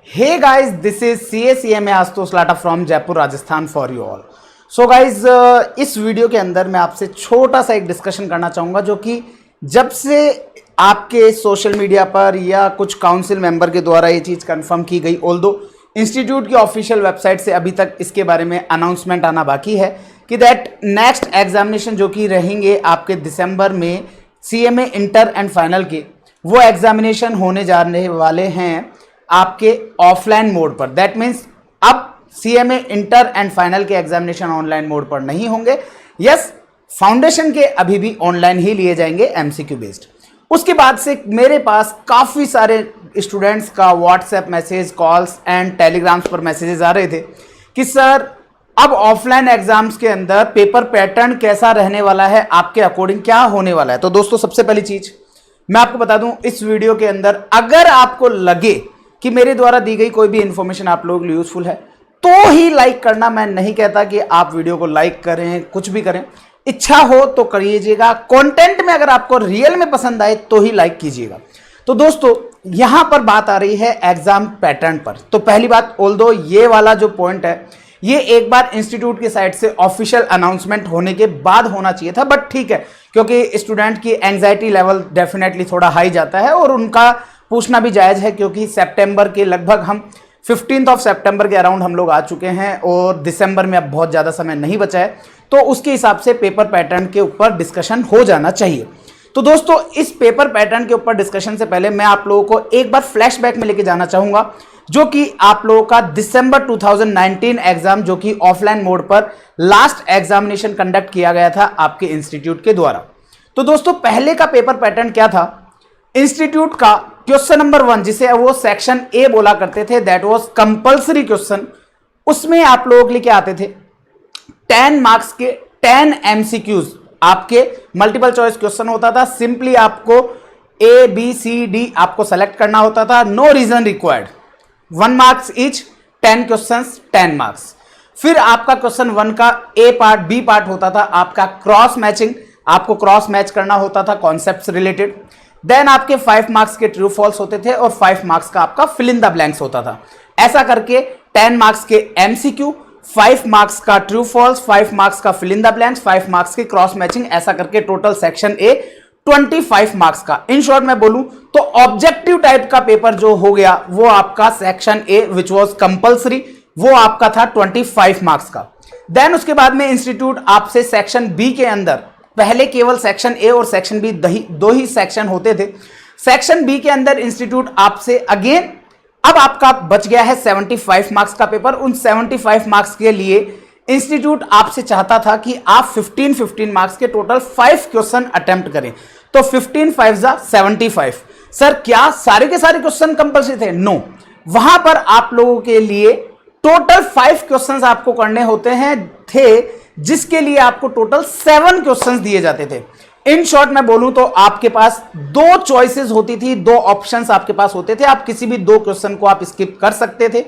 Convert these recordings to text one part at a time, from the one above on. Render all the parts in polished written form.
Hey guys, this is CACMA Ashutosh Lata from Jaipur Rajasthan for you all. So guys, इस video के अंदर मैं आपसे छोटा सा एक डिस्कशन करना चाहूँगा जो कि जब से आपके सोशल मीडिया पर या कुछ काउंसिल मेंबर के द्वारा ये चीज़ कंफर्म की गई, ऑल्दो इंस्टीट्यूट की ऑफिशियल वेबसाइट से अभी तक इसके बारे में अनाउंसमेंट आना बाकी है कि दैट नेक्स्ट एग्जामिनेशन जो कि रहेंगे आपके दिसंबर में CMA इंटर एंड फाइनल के, वो एग्जामिनेशन होने जाने वाले हैं आपके ऑफलाइन मोड पर। दैट मीन्स अब CMA इंटर एंड फाइनल के एग्जामिनेशन ऑनलाइन मोड पर नहीं होंगे। यस, फाउंडेशन के अभी भी ऑनलाइन ही लिए जाएंगे MCQ बेस्ड। उसके बाद से मेरे पास काफ़ी सारे स्टूडेंट्स का WhatsApp message, calls and telegrams पर मैसेजेस आ रहे थे कि सर अब ऑफलाइन एग्जाम्स के अंदर पेपर पैटर्न कैसा रहने वाला है, आपके अकॉर्डिंग क्या होने वाला है। तो दोस्तों, सबसे पहली चीज मैं आपको बता दूं इस वीडियो के अंदर, अगर आपको लगे कि मेरे द्वारा दी गई कोई भी इंफॉर्मेशन आप लोगों के लिए यूजफुल है तो ही लाइक करना। मैं नहीं कहता कि आप वीडियो को लाइक करें, कुछ भी करें, इच्छा हो तो करिएगा। कंटेंट में अगर आपको रियल में पसंद आए तो ही लाइक कीजिएगा। तो दोस्तों, यहां पर बात आ रही है एग्जाम पैटर्न पर। तो पहली बात, ऑल्दो ये वाला जो पॉइंट है ये एक बार इंस्टीट्यूट की साइड से ऑफिशियल अनाउंसमेंट होने के बाद होना चाहिए था, बट ठीक है, क्योंकि स्टूडेंट की एंजाइटी लेवल डेफिनेटली थोड़ा हाई जाता है और उनका पूछना भी जायज है, क्योंकि सितंबर के लगभग हम 15 सितंबर के अराउंड हम लोग आ चुके हैं और दिसंबर में अब बहुत ज़्यादा समय नहीं बचा है, तो उसके हिसाब से पेपर पैटर्न के ऊपर डिस्कशन हो जाना चाहिए। तो दोस्तों, इस पेपर पैटर्न के ऊपर डिस्कशन से पहले मैं आप लोगों को एक बार फ्लैशबैक में लेके जाना चाहूंगा, जो कि आप लोगों का दिसंबर 2019 एग्जाम, जो कि ऑफलाइन मोड पर लास्ट एग्जामिनेशन कंडक्ट किया गया था आपके इंस्टीट्यूट के द्वारा। तो दोस्तों, पहले का पेपर पैटर्न क्या था? इंस्टीट्यूट का क्वेश्चन नंबर 1, जिसे वो सेक्शन ए बोला करते थे, दैट वाज कंपल्सरी क्वेश्चन। उसमें आप लोगों के लिए क्या आते थे? 10 मार्क्स के 10 MCQs, आपके मल्टीपल चॉइस क्वेश्चन होता था। सिंपली आपको A, B, C, D आपको सेलेक्ट करना होता था, no reason required. 1 marks each, 10 questions, 10 marks. फिर आपका क्वेश्चन 1 का A पार्ट, B पार्ट होता था आपका क्रॉस मैचिंग, आपको क्रॉस मैच करना होता था कॉन्सेप्ट्स रिलेटेड। देन आपके 5 मार्क्स के ट्रू फॉल्स होते थे और 5 मार्क्स का आपका फिल इन द ब्लैंक्स होता था। ऐसा करके 10 मार्क्स के MCQ, 5 मार्क्स का ट्रू फॉल्स, 5 मार्क्स का fill in the blanks, 5 marks की क्रॉस मैचिंग, ऐसा करके टोटल सेक्शन ए 25 मार्क्स का। इन शॉर्ट में बोलूं तो ऑब्जेक्टिव टाइप का पेपर जो हो गया वो आपका section A which was compulsory, वो आपका था 25 मार्क्स का। देन उसके बाद में इंस्टीट्यूट आपसे सेक्शन बी के अंदर, पहले केवल सेक्शन ए और सेक्शन बी दो ही सेक्शन होते थे। सेक्शन बी के अंदर इंस्टीट्यूट आपसे अगेन अब आपका बच गया है 75 मार्क्स का पेपर। उन 75 मार्क्स के लिए इंस्टीट्यूट आपसे चाहता था कि आप 15 मार्क्स के टोटल 5 क्वेश्चन अटेम्प्ट करें। तो 15 5 जा 75। सर, क्या सारे के सारे क्वेश्चन कंपल्सरी थे? नो, वहां पर आप लोगों के लिए टोटल 5 क्वेश्चंस आपको करने होते हैं थे, जिसके लिए आपको टोटल 7 क्वेश्चंस दिए जाते थे। इन शॉर्ट में बोलूं तो आपके पास 2 चॉइसेस होती थी, 2 ऑप्शंस आपके पास होते थे। आप किसी भी 2 क्वेश्चन को आप स्किप कर सकते थे।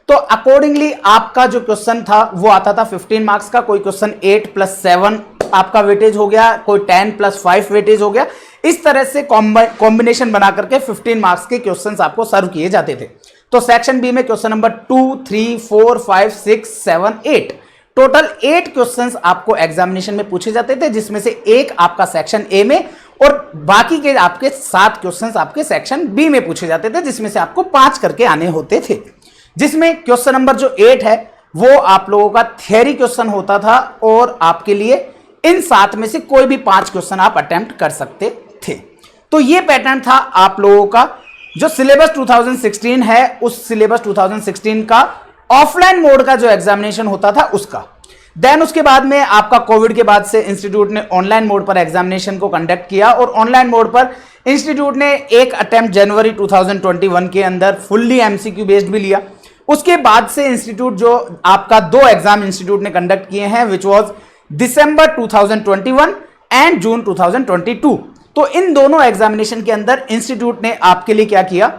तो अकॉर्डिंगली आपका जो क्वेश्चन था वो आता था 15 मार्क्स का। कोई क्वेश्चन 8 + 7 आपका वेटेज हो गया, कोई 10 + 5 वेटेज हो गया। इस तरह से कॉम्बिनेशन बना करके 15 मार्क्स के क्वेश्चंस आपको सर्व किए जाते थे। तो सेक्शन बी में क्वेश्चन नंबर 2, 3, 4, 5, 6, 7, 8, टोटल 8 क्वेश्चंस आपको एग्जामिनेशन में पूछे जाते थे, जिसमें से एक आपका सेक्शन ए में और बाकी के आपके 7 क्वेश्चंस आपके सेक्शन बी में पूछे जाते थे, जिसमें से आपको 5 करके आने होते थे। जिसमें क्वेश्चन नंबर जो 8 है वो आप लोगों का थियरी क्वेश्चन होता था और आपके लिए इन 7 में से कोई भी 5 क्वेश्चन आप अटेम्प्ट कर सकते थे। तो ये पैटर्न था आप लोगों का। जो सिलेबस 2016 है, उस सिलेबस 2016 का ऑफलाइन मोड का जो एग्जामिनेशन होता था उसका। देन उसके बाद में आपका कोविड के बाद से इंस्टीट्यूट ने ऑनलाइन मोड पर एग्जामिनेशन को कंडक्ट किया और ऑनलाइन मोड पर इंस्टीट्यूट ने एक अटेम्प्ट जनवरी 2021 के अंदर फुल्ली MCQ बेस्ड भी लिया। उसके बाद से इंस्टीट्यूट जो आपका 2 एग्जाम इंस्टीट्यूट ने कंडक्ट किए हैं, which was December 2021 and June 2022। तो इन दोनों एग्जामिनेशन के अंदर इंस्टीट्यूट ने आपके लिए क्या किया?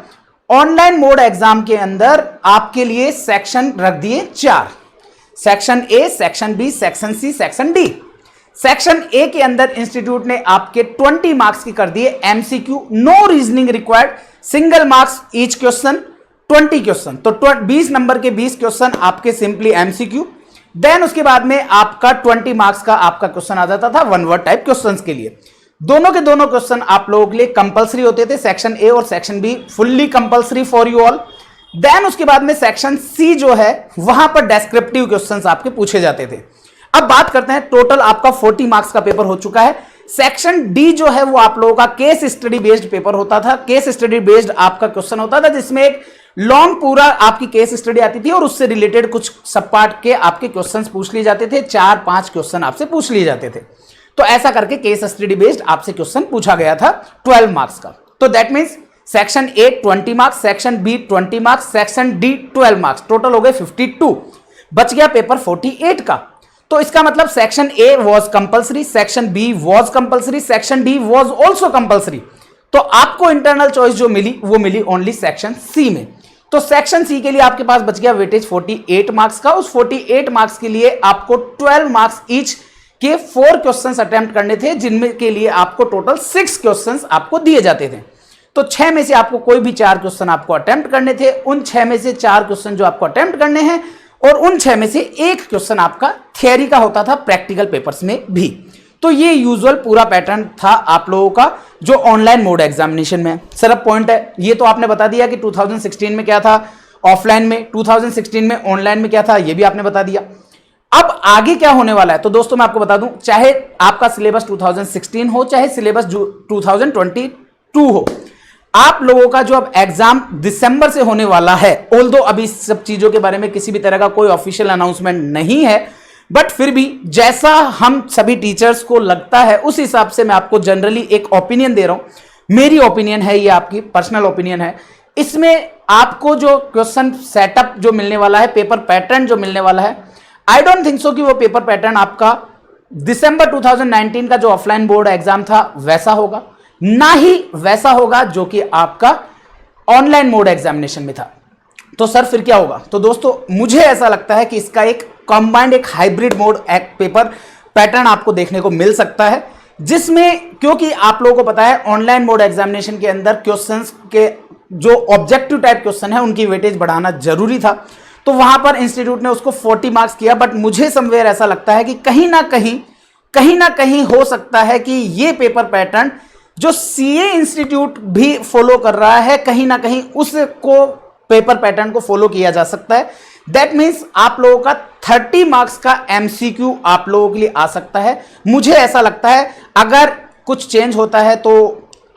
ऑनलाइन मोड एग्जाम के अंदर आपके लिए सेक्शन रख दिए 4, section A, section B, section C, section D. Section A के अंदर इंस्टीट्यूट ने आपके 20 मार्क्स की कर दिए MCQ, no reasoning required, single marks each question. 20 question, तो 20 नंबर के 20 क्वेश्चन आपके सिंपली एमसीक्यू। देन उसके बाद में आपका 20 मार्क्स का आपका क्वेश्चन आ जाता था वन वर्ड टाइप क्वेश्चंस के लिए। दोनों के दोनों क्वेश्चन आप लोगों के लिए कंपलसरी होते थे, सेक्शन ए और section B fully compulsory for you all. Then उसके बाद में सेक्शन सी जो है वहां पर डेस्क्रिप्टिव क्वेश्चंस आपके पूछे जाते थे। अब बात करते हैं, टोटल आपका 40 मार्क्स का पेपर हो चुका है। सेक्शन डी जो है वो आप लोगों का केस स्टडी बेस्ड पेपर होता था। केस स्टडी बेस्ड आपका क्वेश्चन होता था जिसमें एक लॉन्ग पूरा आपकी केस स्टडी आती थी और उससे रिलेटेड कुछ सब पार्ट के आपके क्वेश्चंस पूछ लिए जाते थे, 4-5 क्वेश्चन आपसे पूछ लिए जाते थे। तो ऐसा करके केस स्टडी बेस्ड आपसे क्वेश्चन पूछा गया था 12 मार्क्स का। तो that means section A 20 marks, section B 20 marks, section D 12 marks, total हो गए 52। बच गया पेपर 48 का। तो इसका मतलब section A was compulsory, section B was compulsory, section D was also compulsory. तो आपको इंटरनल चॉइस जो मिली वो मिली ओनली सेक्शन सी में। तो सेक्शन सी के लिए आपके पास बच गया वेटेज 48 मार्क्स का। उस 48 मार्क्स के लिए आपको 12 मार्क्स ईच के 4 क्वेश्चंस अटेम्प्ट करने थे, जिनमें के लिए आपको टोटल 6 क्वेश्चंस आपको दिए जाते थे। तो 6 में से आपको कोई भी 4 क्वेश्चन आपको अटेम्प्ट करने थे। उन 6 में से 4 क्वेश्चन जो आपको अटेम्प्ट करने हैं और उन 6 में से 1 क्वेश्चन आपका थियरी का होता था प्रैक्टिकल पेपर्स में भी। तो ये यूजुअल पूरा पैटर्न था आप लोगों का जो ऑनलाइन मोड एग्जामिनेशन में। सर अब पॉइंट है, ये तो आपने बता दिया कि 2016 में क्या था ऑफलाइन में, 2016 में ऑनलाइन में क्या था, ये भी आपने बता दिया। अब आगे क्या होने वाला है, तो दोस्तों मैं आपको बता दूं, चाहे आपका सिलेबस 2016 हो चाहे सिलेबस 2022 हो, आप लोगों का जो अब एग्जाम दिसंबर से होने वाला है, ऑल्दो अभी सब चीजों के बारे में किसी भी तरह का कोई ऑफिशियल अनाउंसमेंट नहीं है, बट फिर भी जैसा हम सभी टीचर्स को लगता है उस हिसाब से मैं आपको जनरली एक ओपिनियन दे रहा हूं। मेरी ओपिनियन है, ये आपकी पर्सनल ओपिनियन है। इसमें आपको जो क्वेश्चन सेटअप जो मिलने वाला है, पेपर पैटर्न जो मिलने वाला है, आई डोंट थिंक सो कि वो पेपर पैटर्न आपका दिसंबर 2019 का जो ऑफलाइन बोर्ड एग्जाम था वैसा होगा, ना ही वैसा होगा जो कि आपका ऑनलाइन मोड एग्जामिनेशन में था। तो सर फिर क्या होगा, तो दोस्तों मुझे ऐसा लगता है कि इसका एक कंबाइंड एक हाइब्रिड मोड पेपर पैटर्न आपको देखने को मिल सकता है, जिसमें क्योंकि आप लोगों को पता है ऑनलाइन मोड एग्जामिनेशन के अंदर क्वेश्चंस के जो ऑब्जेक्टिव टाइप क्वेश्चन है उनकी वेटेज बढ़ाना जरूरी था। तो वहां पर इंस्टीट्यूट ने उसको 40 मार्क्स किया, बट मुझे समवेयर ऐसा लगता है कि कहीं ना कहीं हो सकता है कि ये पेपर पैटर्न जो सीए इंस्टीट्यूट भी फॉलो कर रहा है, कहीं ना कहीं उसको पेपर पैटर्न को फॉलो किया जा सकता है। दैट मीन्स आप लोगों का 30 मार्क्स का एमसीक्यू आप लोगों के लिए आ सकता है। मुझे ऐसा लगता है अगर कुछ चेंज होता है तो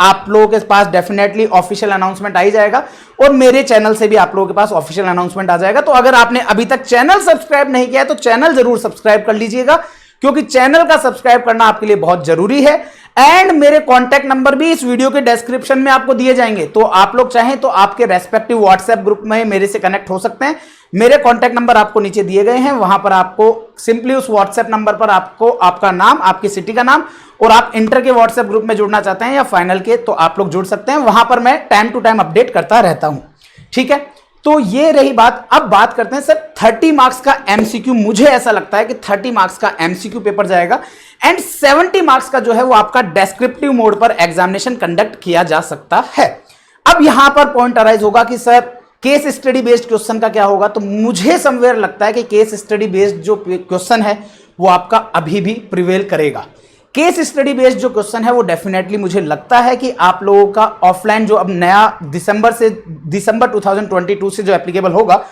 आप लोगों के पास डेफिनेटली ऑफिशियल अनाउंसमेंट आ ही जाएगा और मेरे चैनल से भी आप लोगों के पास ऑफिशियल अनाउंसमेंट आ जाएगा। तो अगर आपने अभी तक चैनल सब्सक्राइब नहीं किया है तो चैनल जरूर सब्सक्राइब कर लीजिएगा, क्योंकि चैनल का सब्सक्राइब करना आपके लिए बहुत जरूरी है। एंड मेरे कॉन्टैक्ट नंबर भी इस वीडियो के डिस्क्रिप्शन में आपको दिए जाएंगे, तो आप लोग चाहें तो आपके रेस्पेक्टिव व्हाट्सएप ग्रुप में मेरे से कनेक्ट हो सकते हैं। मेरे कॉन्टैक्ट नंबर आपको नीचे दिए गए हैं, वहां पर आपको सिंपली उस व्हाट्सएप नंबर पर आपको आपका नाम, आपकी सिटी का नाम, और आप इंटर के व्हाट्सएप ग्रुप में जुड़ना चाहते हैं या फाइनल के, तो आप लोग जुड़ सकते हैं। वहां पर मैं टाइम टू टाइम अपडेट करता रहता हूं, ठीक है। तो ये रही बात। अब बात करते हैं सर 30 मार्क्स का एमसीक्यू। मुझे ऐसा लगता है कि 30 मार्क्स का एमसीक्यू पेपर जाएगा एंड 70 मार्क्स का जो है वो आपका डेस्क्रिप्टिव मोड पर एग्जामिनेशन कंडक्ट किया जा सकता है। अब यहां पर पॉइंट अराइज होगा कि sir case study based question का क्या होगा, तो मुझे समवेयर लगता है कि केस स्टडी बेस्ड जो क्वेश्चन है वो आपका अभी भी प्रिवेल करेगा। केस स्टडी बेस्ड जो क्वेश्चन है वो डेफिनेटली मुझे लगता है कि आप लोगों का ऑफलाइन जो अब नया दिसंबर 2022 से जो एप्लीकेबल होगा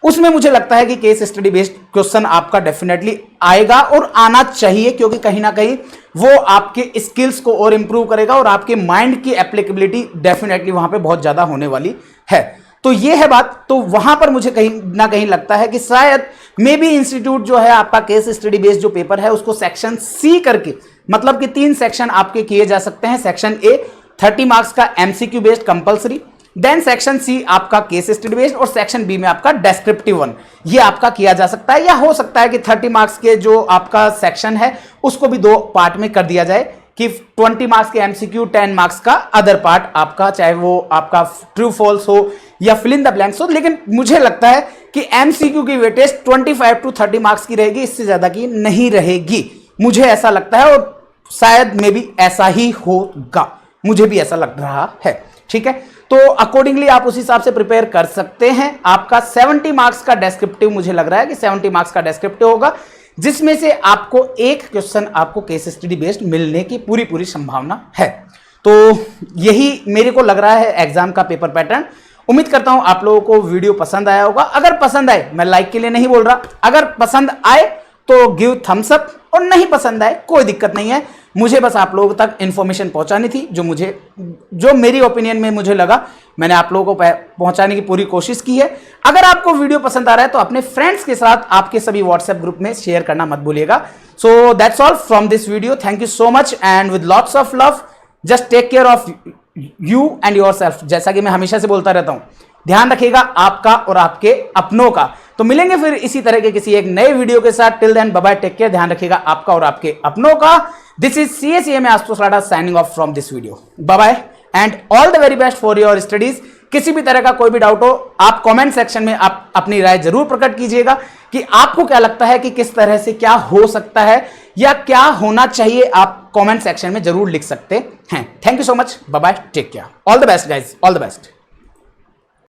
उसमें मुझे लगता है कि केस स्टडी बेस्ड क्वेश्चन आपका डेफिनेटली आएगा और आना चाहिए, क्योंकि कहीं ना कहीं वो आपके स्किल्स को और इंप्रूव करेगा और आपके माइंड की एप्लीकेबिलिटी डेफिनेटली वहां पे बहुत ज्यादा होने वाली है। तो ये है बात। तो वहां पर मुझे कहीं ना कहीं लगता है कि शायद मे बी इंस्टीट्यूट जो है आपका केस स्टडी बेस्ड जो पेपर है उसको सेक्शन सी करके, मतलब कि 3 सेक्शन आपके किए जा सकते हैं। सेक्शन ए 30 मार्क्स का MCQ based compulsory, then section C आपका केस स्टडी बेस्ड और सेक्शन बी में आपका डेस्क्रिप्टिव 1, ये आपका किया जा सकता है। या हो सकता है कि 30 मार्क्स के जो आपका सेक्शन है उसको भी 2 पार्ट में कर दिया जाए कि 20 मार्क्स के एमसीक्यू, 10 मार्क्स का अदर पार्ट आपका, चाहे वो आपका ट्रू फॉल्स हो या फिल इन द ब्लैंक्स हो। लेकिन मुझे लगता है कि एमसीक्यू की वेटेज 25 to 30 मार्क्स की रहेगी, इससे ज्यादा की नहीं रहेगी, मुझे ऐसा लगता है। और शायद मे बी ऐसा ही होगा, मुझे भी ऐसा लग रहा है, ठीक है, तो अकॉर्डिंगली आप उस हिसाब से प्रिपेयर कर सकते हैं। आपका 70 मार्क्स का डेस्क्रिप्टिव, मुझे लग रहा है कि 70 मार्क्स का डेस्क्रिप्टिव होगा, जिसमें से आपको एक क्वेश्चन आपको केस स्टडी बेस्ड मिलने की पूरी संभावना है। तो यही मेरे को लग रहा है एग्जाम का पेपर पैटर्न। उम्मीद करता हूं आप लोगों को वीडियो पसंद आया होगा। अगर पसंद आए, मैं लाइक के लिए नहीं बोल रहा, अगर पसंद आए तो गिव थम्स अप, और नहीं पसंद आए कोई दिक्कत नहीं है। मुझे बस आप लोगों तक इंफॉर्मेशन पहुंचानी थी, जो मेरी ओपिनियन में मुझे लगा, मैंने आप लोगों को पहुंचाने की पूरी कोशिश की है। अगर आपको वीडियो पसंद आ रहा है तो अपने फ्रेंड्स के साथ आपके सभी व्हाट्सएप ग्रुप में शेयर करना मत भूलिएगा। So that's all from this video. Thank you so much and with lots of love, just take care of you and yourself. जैसा कि मैं हमेशा से बोलता रहता हूं, ध्यान रखिएगा आपका और आपके अपनों का। तो मिलेंगे फिर इसी तरह के किसी एक नए वीडियो के साथ। Till then bye bye, take care, ध्यान रखिएगा आपका और आपके अपनों का। This is CSEMA Ashutosh Lada signing off from this video. Bye bye and all the very best for your studies. किसी भी तरह का कोई भी डाउट हो, आप कमेंट सेक्शन में आप अपनी राय जरूर प्रकट कीजिएगा कि आपको क्या लगता है कि किस तरह से क्या हो सकता है या क्या होना चाहिए। आप कमेंट सेक्शन में जरूर लिख सकते हैं। Thank you so much, bye bye, take care, all the best guys, all the best.